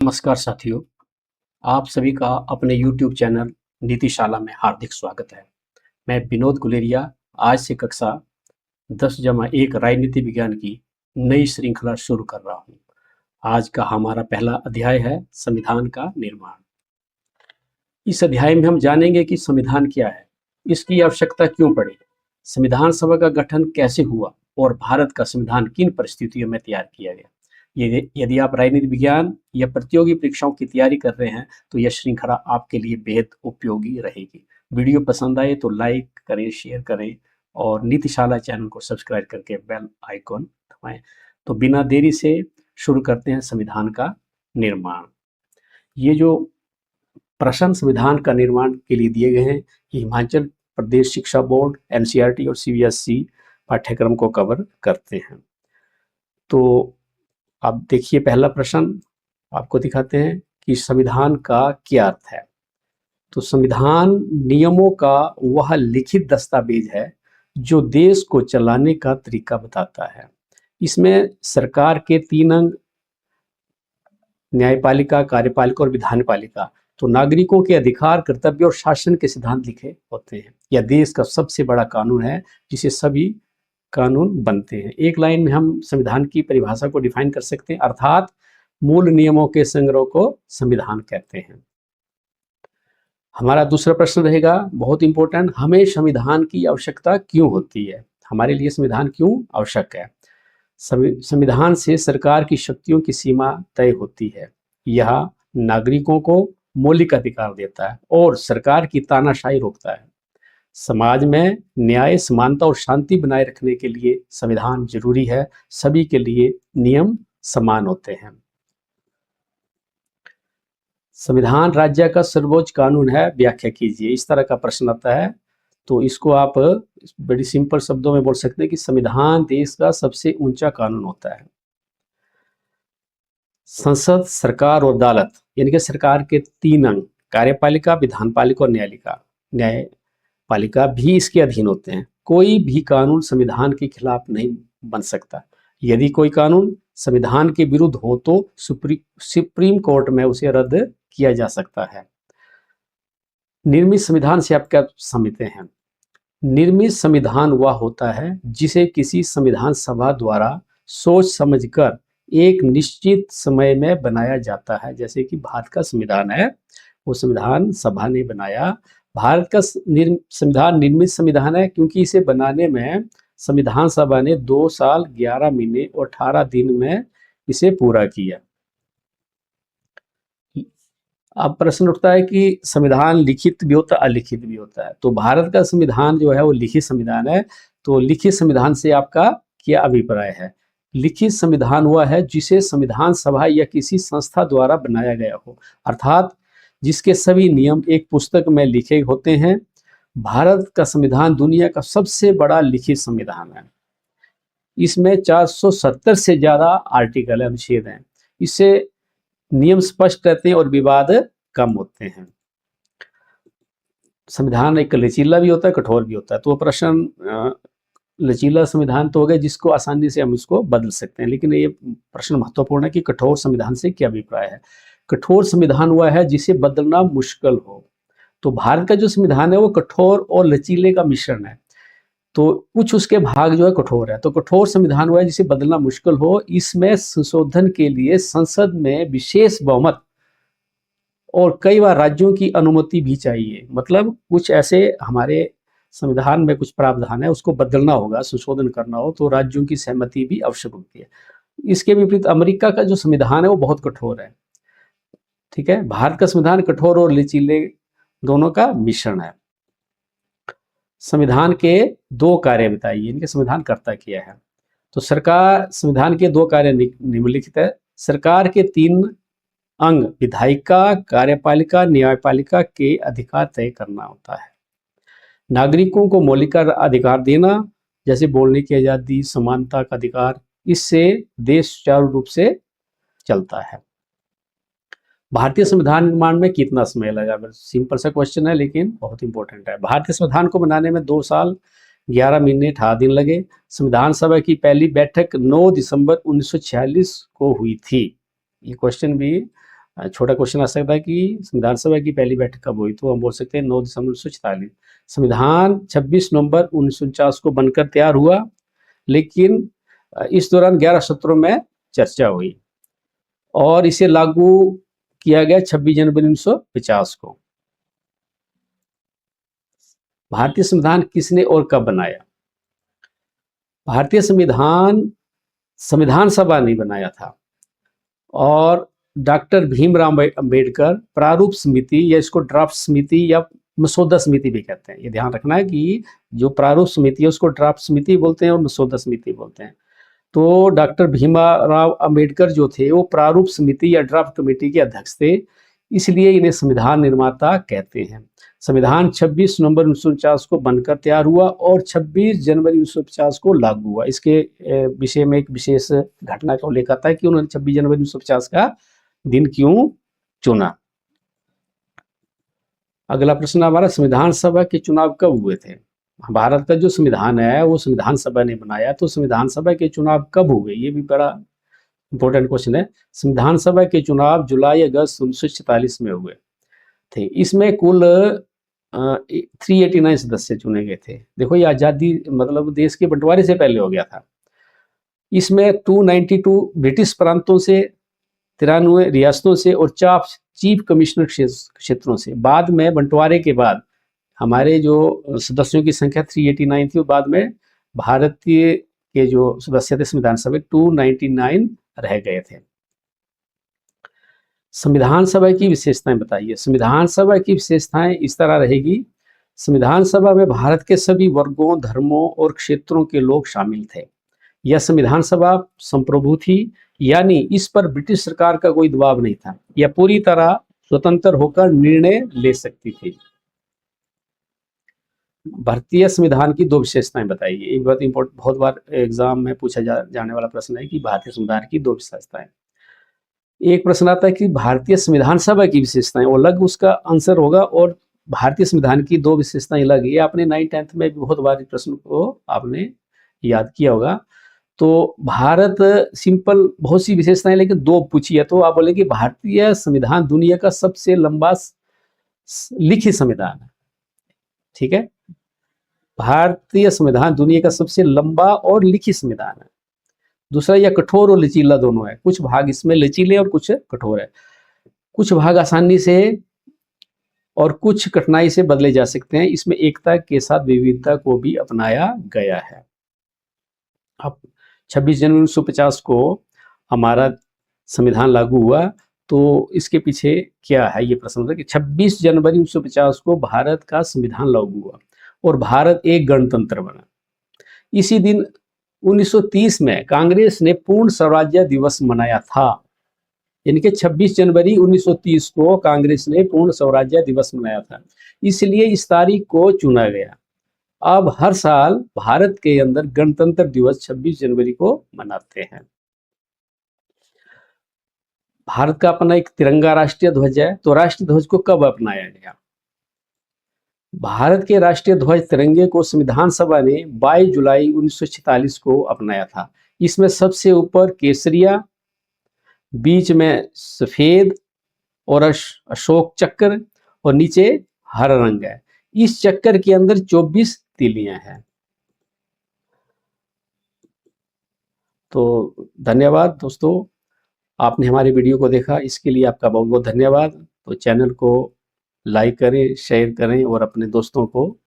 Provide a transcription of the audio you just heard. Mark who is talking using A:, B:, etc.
A: नमस्कार साथियों, आप सभी का अपने YouTube चैनल नीतिशाला में हार्दिक स्वागत है। मैं विनोद गुलेरिया आज से कक्षा 10-1 राजनीति विज्ञान की नई श्रृंखला शुरू कर रहा हूँ। आज का हमारा पहला अध्याय है संविधान का निर्माण। इस अध्याय में हम जानेंगे कि संविधान क्या है, इसकी आवश्यकता क्यों पड़ी, संविधान सभा का गठन कैसे हुआ और भारत का संविधान किन परिस्थितियों में तैयार किया गया। यदि आप राजनीति विज्ञान या प्रतियोगी परीक्षाओं की तैयारी कर रहे हैं तो यह श्रृंखला आपके लिए बेहद उपयोगी रहेगी। वीडियो पसंद आए तो लाइक करें, शेयर करें और नीतिशाला चैनल को सब्सक्राइब करके बेल आइकॉन दबाएं। तो बिना देरी से शुरू करते हैं संविधान का निर्माण। ये जो प्रश्न संविधान का निर्माण के लिए दिए गए हैं ये हिमाचल प्रदेश शिक्षा बोर्ड, NCERT और CBSE पाठ्यक्रम को कवर करते हैं। तो अब देखिए पहला प्रश्न आपको दिखाते हैं कि संविधान का क्या अर्थ है। तो संविधान नियमों का वह लिखित दस्तावेज है जो देश को चलाने का तरीका बताता है। इसमें सरकार के 3 अंग न्यायपालिका, कार्यपालिका और विधानपालिका तो नागरिकों के अधिकार, कर्तव्य और शासन के सिद्धांत लिखे होते हैं। यह देश का सबसे बड़ा कानून है जिसे सभी कानून बनते हैं। एक लाइन में हम संविधान की परिभाषा को डिफाइन कर सकते हैं, अर्थात मूल नियमों के संग्रह को संविधान कहते हैं। हमारा दूसरा प्रश्न रहेगा बहुत इंपॉर्टेंट, हमें संविधान की आवश्यकता क्यों होती है, हमारे लिए संविधान क्यों आवश्यक है। संविधान से सरकार की शक्तियों की सीमा तय होती है। यह नागरिकों को मौलिक अधिकार देता है और सरकार की तानाशाही रोकता है। समाज में न्याय, समानता और शांति बनाए रखने के लिए संविधान जरूरी है। सभी के लिए नियम समान होते हैं। संविधान राज्य का सर्वोच्च कानून है, व्याख्या कीजिए। इस तरह का प्रश्न आता है तो इसको आप बड़ी सिंपल शब्दों में बोल सकते हैं कि संविधान देश का सबसे ऊंचा कानून होता है। संसद, सरकार और अदालत यानी कि सरकार के 3 अंग कार्यपालिका, विधानपालिका और न्यायपालिका भी इसके अधीन होते हैं। कोई भी कानून संविधान के खिलाफ नहीं बन सकता। यदि कोई कानून संविधान के विरुद्ध हो तो सुप्रीम कोर्ट में उसे रद्द किया जा सकता है। निर्मित संविधान से आप क्या समझते हैं? निर्मित संविधान वह होता है जिसे किसी संविधान सभा द्वारा सोच समझकर एक निश्चित समय में बनाया जाता है। जैसे कि भारत का संविधान है, वो संविधान सभा ने बनाया। भारत का संविधान निर्मित संविधान है क्योंकि इसे बनाने में संविधान सभा ने 2 साल 11 महीने और 18 दिन में इसे पूरा किया। अब प्रश्न उठता है कि संविधान लिखित भी होता है, अलिखित भी होता है। तो भारत का संविधान जो है वो लिखित संविधान है। तो लिखित संविधान से आपका क्या अभिप्राय है? लिखित संविधान हुआ है जिसे संविधान सभा या किसी संस्था द्वारा बनाया गया हो, अर्थात जिसके सभी नियम एक पुस्तक में लिखे होते हैं। भारत का संविधान दुनिया का सबसे बड़ा लिखित संविधान है। इसमें 470 से ज्यादा आर्टिकल, अनुच्छेद हैं। इससे नियम स्पष्ट रहते हैं और विवाद कम होते हैं। संविधान एक लचीला भी होता है, कठोर भी होता है। तो प्रश्न लचीला संविधान तो हो गया जिसको आसानी से हम इसको बदल सकते हैं, लेकिन ये प्रश्न महत्वपूर्ण है कि कठोर संविधान से क्या अभिप्राय है। कठोर संविधान हुआ है जिसे बदलना मुश्किल हो। तो भारत का जो संविधान है वो कठोर और लचीले का मिश्रण है। तो कुछ उसके भाग जो है कठोर है। तो कठोर संविधान हुआ है जिसे बदलना मुश्किल हो। इसमें संशोधन के लिए संसद में विशेष बहुमत और कई बार राज्यों की अनुमति भी चाहिए। मतलब कुछ ऐसे हमारे संविधान में कुछ प्रावधान है, उसको बदलना होगा, संशोधन करना हो तो राज्यों की सहमति भी आवश्यक होती है। इसके विपरीत अमेरिका का जो संविधान है वो बहुत कठोर है। ठीक है, भारत का संविधान कठोर और लचीले दोनों का मिश्रण है। संविधान के 2 कार्य बताइए, इनके संविधान करता क्या है। तो सरकार, संविधान के 2 कार्य निम्नलिखित है। सरकार के 3 अंग विधायिका, कार्यपालिका, न्यायपालिका के अधिकार तय करना होता है। नागरिकों को मौलिक अधिकार देना, जैसे बोलने की आजादी, समानता का अधिकार, इससे देश सुचारू रूप से चलता है। भारतीय संविधान निर्माण में कितना समय लगा? सिंपल सा क्वेश्चन है लेकिन बहुत इंपॉर्टेंट है। भारतीय संविधान को बनाने में 2 साल 11 महीने 18 दिन लगे। संविधान सभा की पहली बैठक 9 दिसंबर 1946 को हुई थी। ये क्वेश्चन भी छोटा क्वेश्चन आ सकता है कि संविधान सभा की पहली बैठक कब हुई, तो हम बोल सकते हैं 9 दिसंबर 1946। संविधान 26 नवंबर 1949 को बनकर तैयार हुआ, लेकिन इस दौरान 11 सत्रों में चर्चा हुई और इसे लागू किया गया 26 जनवरी 1950 को। भारतीय संविधान किसने और कब बनाया? भारतीय संविधान संविधान सभा ने बनाया था और डॉक्टर भीमराव अंबेडकर प्रारूप समिति या इसको ड्राफ्ट समिति या मसौदा समिति भी कहते हैं। ये ध्यान रखना है कि जो प्रारूप समिति है उसको ड्राफ्ट समिति बोलते हैं और मसौदा समिति बोलते हैं। तो डॉक्टर भीमराव अंबेडकर जो थे वो प्रारूप समिति या ड्राफ्ट कमेटी के अध्यक्ष थे, इसलिए इन्हें संविधान निर्माता कहते हैं। संविधान 26 नवंबर 1949 को बनकर तैयार हुआ और 26 जनवरी 1950 को लागू हुआ। इसके विषय में एक विशेष घटना का उल्लेख आता है कि उन्होंने 26 जनवरी 1950 का दिन क्यों चुना। अगला प्रश्न हमारा, संविधान सभा के चुनाव कब हुए थे? भारत का जो संविधान है वो संविधान सभा ने बनाया, तो संविधान सभा के चुनाव कब हुए, ये भी बड़ा इंपॉर्टेंट क्वेश्चन है। संविधान सभा के चुनाव जुलाई अगस्त 1946 में हुए थे। इसमें कुल 389 सदस्य चुने गए थे। देखो ये आज़ादी मतलब देश के बंटवारे से पहले हो गया था। इसमें 292 ब्रिटिश प्रांतों से, 93 रियासतों से और 4 चीफ कमिश्नर क्षेत्रों से। बाद में बंटवारे के बाद हमारे जो सदस्यों की संख्या 389 थी, बाद में भारतीय के जो सदस्य थे संविधान सभा 299 रह गए थे। संविधान सभा की विशेषताएं बताइए। संविधान सभा की विशेषताएं इस तरह रहेगी। संविधान सभा में भारत के सभी वर्गों, धर्मों और क्षेत्रों के लोग शामिल थे। यह संविधान सभा संप्रभु थी, यानी इस पर ब्रिटिश सरकार का कोई दबाव नहीं था। यह पूरी तरह स्वतंत्र होकर निर्णय ले सकती थी। भारतीय संविधान की 2 विशेषताएं बताइए। एक बहुत बार एग्जाम में पूछा जाने वाला प्रश्न है कि भारतीय संविधान की 2 विशेषताएं। एक प्रश्न आता है कि भारतीय संविधान सभा की विशेषताएं, वो अलग उसका आंसर होगा, और भारतीय संविधान की 2 विशेषताएं अलग। ये आपने 9th-10th में भी बहुत बार प्रश्न को आपने याद किया होगा। तो भारत सिंपल बहुत सी विशेषताएं, लेकिन 2 पूछी है तो आप बोलेंगे भारतीय संविधान दुनिया का सबसे लंबा लिखित संविधान है। ठीक है, भारतीय संविधान दुनिया का सबसे लंबा और लिखित संविधान है। दूसरा, यह कठोर और लचीला दोनों है। कुछ भाग इसमें लचीले और कुछ कठोर है। कुछ भाग आसानी से और कुछ कठिनाई से बदले जा सकते हैं। इसमें एकता के साथ विविधता को भी अपनाया गया है। अब 26 जनवरी 1950 को हमारा संविधान लागू हुआ, तो इसके पीछे क्या है ये प्रश्न होता है कि 26 जनवरी 1950 को भारत का संविधान लागू हुआ और भारत एक गणतंत्र बना। इसी दिन 1930 में कांग्रेस ने पूर्ण स्वराज्य दिवस मनाया था। यानी कि 26 जनवरी 1930 को कांग्रेस ने पूर्ण स्वराज्य दिवस मनाया था, इसलिए इस तारीख को चुना गया। अब हर साल भारत के अंदर गणतंत्र दिवस 26 जनवरी को मनाते हैं। भारत का अपना एक तिरंगा राष्ट्रीय ध्वज है, तो राष्ट्रीय ध्वज को कब अपनाया गया? भारत के राष्ट्रीय ध्वज तिरंगे को संविधान सभा ने 22 जुलाई 1946 को अपनाया था। इसमें सबसे ऊपर केसरिया, बीच में सफेद और अशोक चक्र और नीचे हरा रंग है। इस चक्कर के अंदर 24 तीलियां हैं। तो धन्यवाद दोस्तों, आपने हमारी वीडियो को देखा, इसके लिए आपका बहुत बहुत धन्यवाद। तो चैनल को लाइक करें, शेयर करें और अपने दोस्तों को